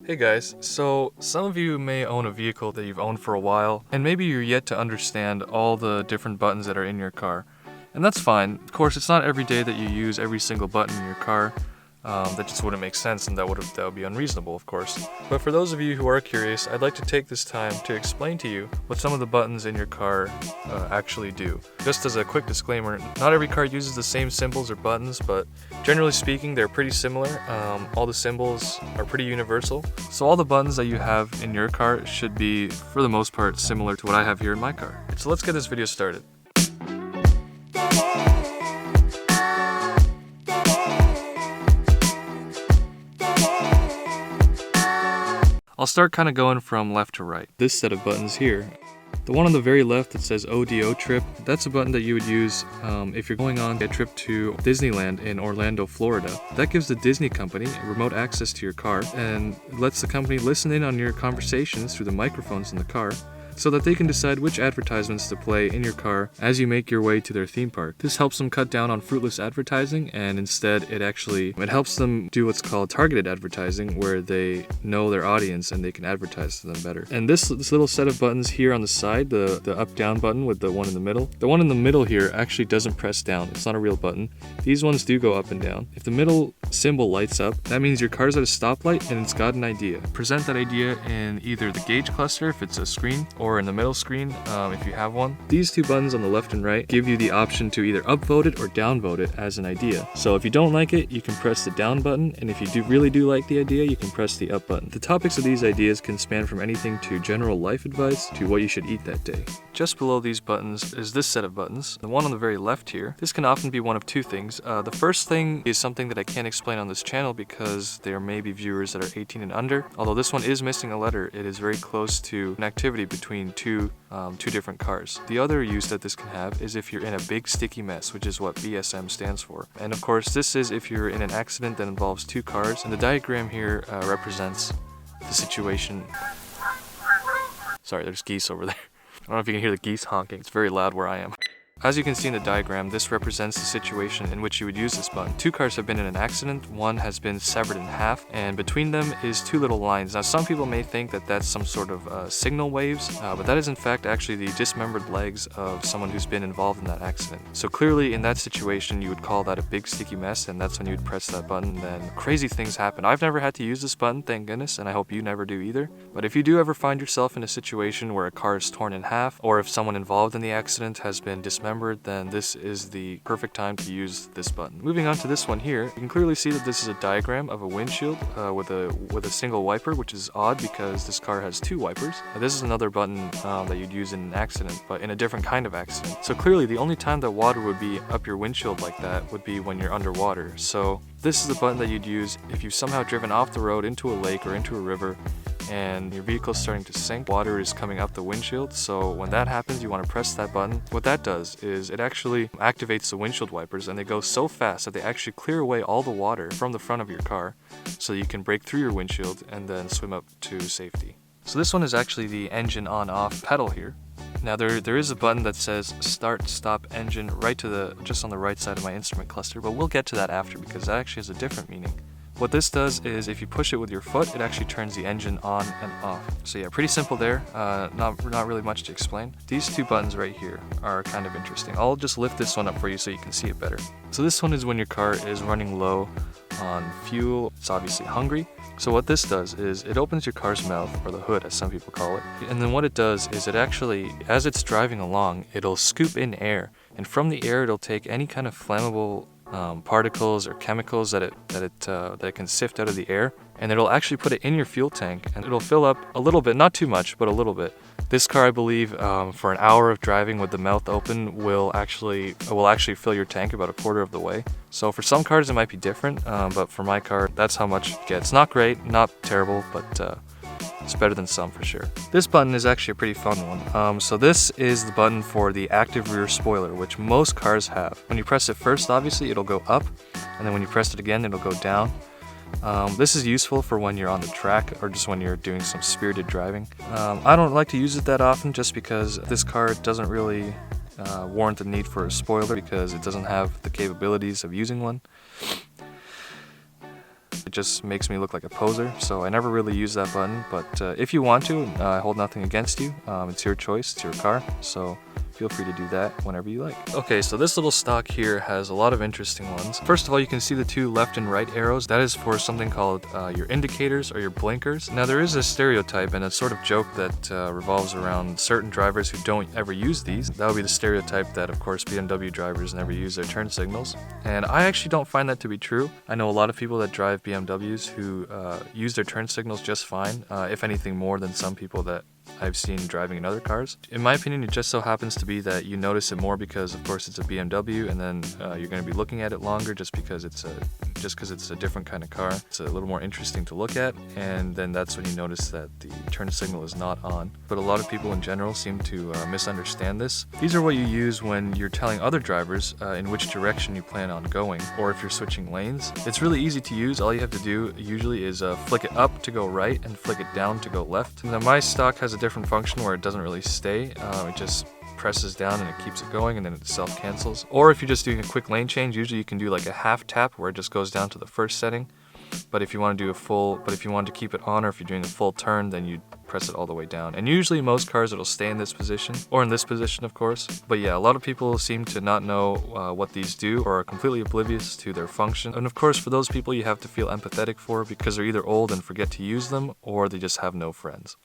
Hey guys, so some of you may own a vehicle that you've owned for a while, and maybe you're yet to understand all the different buttons that are in your car. And that's fine. Of course, it's not every day that you use every single button in your car. That just wouldn't make sense, and that would be unreasonable, of course. But for those of you who are curious, I'd like to take this time to explain to you what some of the buttons in your car actually do. Just as a quick disclaimer, not every car uses the same symbols or buttons, but generally speaking, they're pretty similar. All the symbols are pretty universal. So all the buttons that you have in your car should be, for the most part, similar to what I have here in my car. So let's get this video started. I'll start kind of going from left to right. This set of buttons here. The one on the very left that says ODO trip, that's a button that you would use if you're going on a trip to Disneyland in Orlando, Florida. That gives the Disney company remote access to your car and lets the company listen in on your conversations through the microphones in the car, so that they can decide which advertisements to play in your car as you make your way to their theme park. This helps them cut down on fruitless advertising, and instead it helps them do what's called targeted advertising, where they know their audience and they can advertise to them better. And this little set of buttons here on the side, the up-down button with the one in the middle here actually doesn't press down. It's not a real button. These ones do go up and down. If the middle symbol lights up, that means your car's at a stoplight and it's got an idea. Present that idea in either the gauge cluster if it's a screen, or in the middle screen if you have one. These two buttons on the left and right give you the option to either upvote it or downvote it as an idea. So if you don't like it, you can press the down button, and if you really do like the idea, you can press the up button. The topics of these ideas can span from anything to general life advice to what you should eat that day. Just below these buttons is this set of buttons. The one on the very left here. This can often be one of two things. The first thing is something that I can't explain on this channel because there may be viewers that are 18 and under. Although this one is missing a letter, it is very close to an activity between two different cars. The other use that this can have is if you're in a big sticky mess, which is what BSM stands for. And of course, this is if you're in an accident that involves two cars. And the diagram here represents the situation. Sorry, there's geese over there. I don't know if you can hear the geese honking. It's very loud where I am. As you can see in the diagram, this represents the situation in which you would use this button. Two cars have been in an accident, one has been severed in half, and between them is two little lines. Now some people may think that that's some sort of signal waves, but that is in fact actually the dismembered legs of someone who's been involved in that accident. So clearly in that situation you would call that a big sticky mess, and that's when you would press that button, then crazy things happen. I've never had to use this button, thank goodness, and I hope you never do either. But if you do ever find yourself in a situation where a car is torn in half, or if someone involved in the accident has been dismembered, then this is the perfect time to use this button. Moving on to this one here, you can clearly see that this is a diagram of a windshield with a single wiper, which is odd because this car has two wipers. Now, this is another button that you'd use in an accident, but in a different kind of accident. So clearly the only time that water would be up your windshield like that would be when you're underwater. So this is the button that you'd use if you've somehow driven off the road into a lake or into a river and your vehicle's starting to sink. Water is coming out the windshield, so when that happens you want to press that button. What that does is it actually activates the windshield wipers, and they go so fast that they actually clear away all the water from the front of your car so you can break through your windshield and then swim up to safety. So this one is actually the engine on-off pedal here. Now there is a button that says start stop engine just on the right side of my instrument cluster, but we'll get to that after because that actually has a different meaning. What this does is if you push it with your foot, it actually turns the engine on and off. So yeah, pretty simple there, not really much to explain. These two buttons right here are kind of interesting. I'll just lift this one up for you so you can see it better. So this one is when your car is running low on fuel. It's obviously hungry. So what this does is it opens your car's mouth, or the hood as some people call it, and then what it does is it actually, as it's driving along, it'll scoop in air, and from the air it'll take any kind of flammable particles or chemicals that it can sift out of the air, and it'll actually put it in your fuel tank, and it'll fill up a little bit, not too much, but a little bit. This car, I believe, for an hour of driving with the mouth open will actually fill your tank about a quarter of the way. So for some cars it might be different, but for my car, that's how much it gets. Not great, not terrible, but it's better than some for sure. This button is actually a pretty fun one. So this is the button for the active rear spoiler, which most cars have. When you press it first, obviously it'll go up, and then when you press it again, it'll go down. This is useful for when you're on the track or just when you're doing some spirited driving. I don't like to use it that often just because this car doesn't really warrant the need for a spoiler because it doesn't have the capabilities of using one. It just makes me look like a poser, so I never really use that button. But if you want to, I hold nothing against you. It's your choice, it's your car, so feel free to do that whenever you like. Okay, so this little stock here has a lot of interesting ones. First of all, you can see the two left and right arrows. That is for something called your indicators or your blinkers. Now there is a stereotype and a sort of joke that revolves around certain drivers who don't ever use these. That would be the stereotype that, of course, BMW drivers never use their turn signals. And I actually don't find that to be true. I know a lot of people that drive BMWs who use their turn signals just fine, if anything more than some people that I've seen driving in other cars. In my opinion, it just so happens to be that you notice it more because, of course, it's a BMW, and then you're going to be looking at it longer just because it's a different kind of car. It's a little more interesting to look at, and then that's when you notice that the turn signal is not on. But a lot of people in general seem to misunderstand this. These are what you use when you're telling other drivers in which direction you plan on going, or if you're switching lanes. It's really easy to use. All you have to do usually is flick it up to go right and flick it down to go left. Now my stock has a different function where it doesn't really stay. It just presses down and it keeps it going, and then it self-cancels. Or if you're just doing a quick lane change, usually you can do like a half tap where it just goes down to the first setting. But if you want to do if you want to keep it on, or if you're doing a full turn, then you press it all the way down. And usually most cars it'll stay in this position, or in this position of course. But yeah, a lot of people seem to not know what these do, or are completely oblivious to their function. And of course for those people you have to feel empathetic for, because they're either old and forget to use them, or they just have no friends.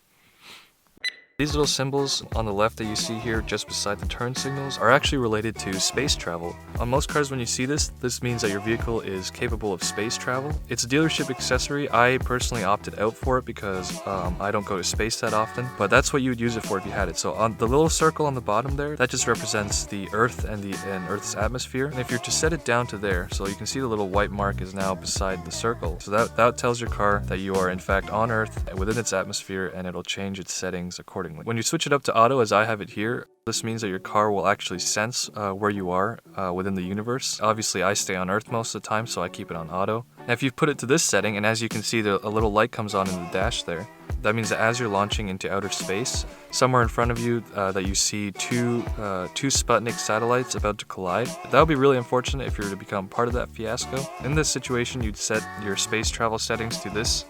These little symbols on the left that you see here just beside the turn signals are actually related to space travel. On most cars when you see this means that your vehicle is capable of space travel. It's a dealership accessory. I personally opted out for it because I don't go to space that often, but that's what you would use it for if you had it. So on the little circle on the bottom there, that just represents the Earth and Earth's atmosphere. And if you're to set it down to there, so you can see the little white mark is now beside the circle. So that tells your car that you are in fact on Earth within its atmosphere, and it'll change its settings accordingly. When you switch it up to auto, as I have it here, this means that your car will actually sense where you are within the universe. Obviously, I stay on Earth most of the time, so I keep it on auto. Now, if you put it to this setting, and as you can see, a little light comes on in the dash there, that means that as you're launching into outer space, somewhere in front of you that you see two Sputnik satellites about to collide. That would be really unfortunate if you were to become part of that fiasco. In this situation, you'd set your space travel settings to this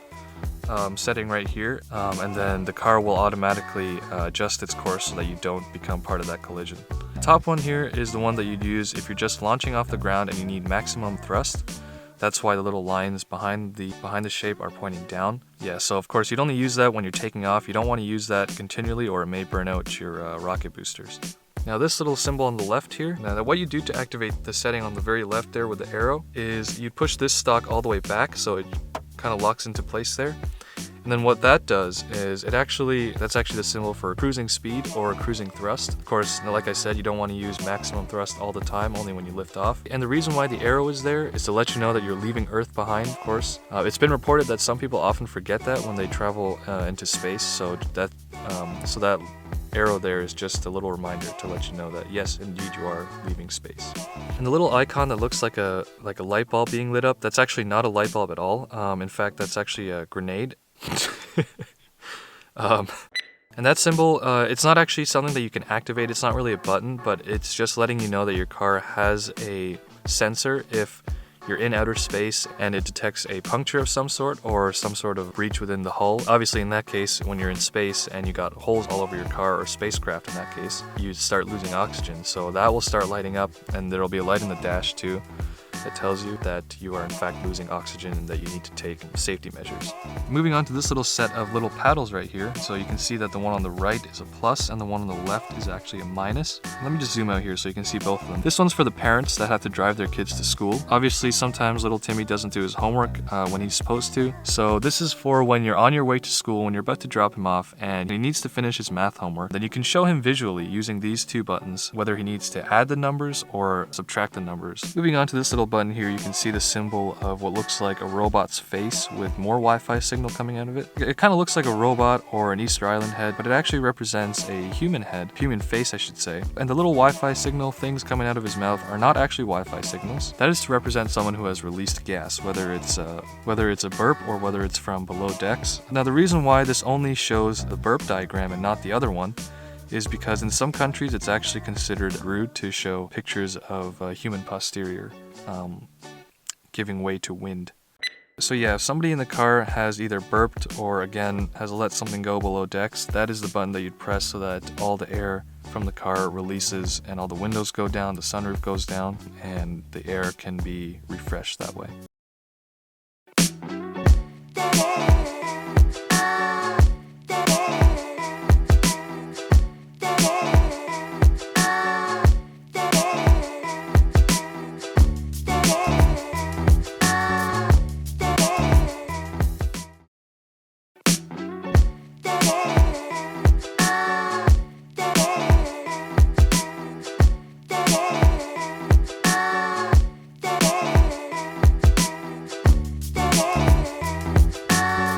setting right here, and then the car will automatically adjust its course so that you don't become part of that collision. The top one here is the one that you'd use if you're just launching off the ground and you need maximum thrust. That's why the little lines behind the shape are pointing down. Yeah, so of course you'd only use that when you're taking off. You don't want to use that continually, or it may burn out your rocket boosters. Now this little symbol on the left here, now what you do to activate the setting on the very left there with the arrow is you push this stock all the way back so it kind of locks into place there. And then what that does is that's actually the symbol for cruising speed or cruising thrust. Of course, like I said, you don't want to use maximum thrust all the time, only when you lift off. And the reason why the arrow is there is to let you know that you're leaving Earth behind, of course. It's been reported that some people often forget that when they travel into space, so that arrow there is just a little reminder to let you know that yes, indeed you are leaving space. And the little icon that looks like a light bulb being lit up, that's actually not a light bulb at all. In fact, that's actually a grenade. And that symbol, it's not actually something that you can activate. It's not really a button, but it's just letting you know that your car has a sensor if you're in outer space and it detects a puncture of some sort or some sort of breach within the hull. Obviously in that case, when you're in space and you got holes all over your car, or spacecraft in that case, you start losing oxygen. So that will start lighting up, and there'll be a light in the dash too that tells you that you are in fact losing oxygen and that you need to take safety measures. Moving on to this little set of little paddles right here. So you can see that the one on the right is a plus and the one on the left is actually a minus. Let me just zoom out here so you can see both of them. This one's for the parents that have to drive their kids to school. Obviously sometimes little Timmy doesn't do his homework when he's supposed to. So this is for when you're on your way to school, when you're about to drop him off and he needs to finish his math homework. Then you can show him visually using these two buttons whether he needs to add the numbers or subtract the numbers. Moving on to this little button here, you can see the symbol of what looks like a robot's face with more Wi-Fi signal coming out of it. It kind of looks like a robot or an Easter Island head, but it actually represents a human head, human face I should say. And the little Wi-Fi signal things coming out of his mouth are not actually Wi-Fi signals. That is to represent someone who has released gas, whether it's a burp or whether it's from below decks. Now the reason why this only shows the burp diagram and not the other one is because in some countries it's actually considered rude to show pictures of human posterior giving way to wind. So yeah, if somebody in the car has either burped or again has let something go below decks, that is the button that you'd press so that all the air from the car releases and all the windows go down, the sunroof goes down, and the air can be refreshed that way.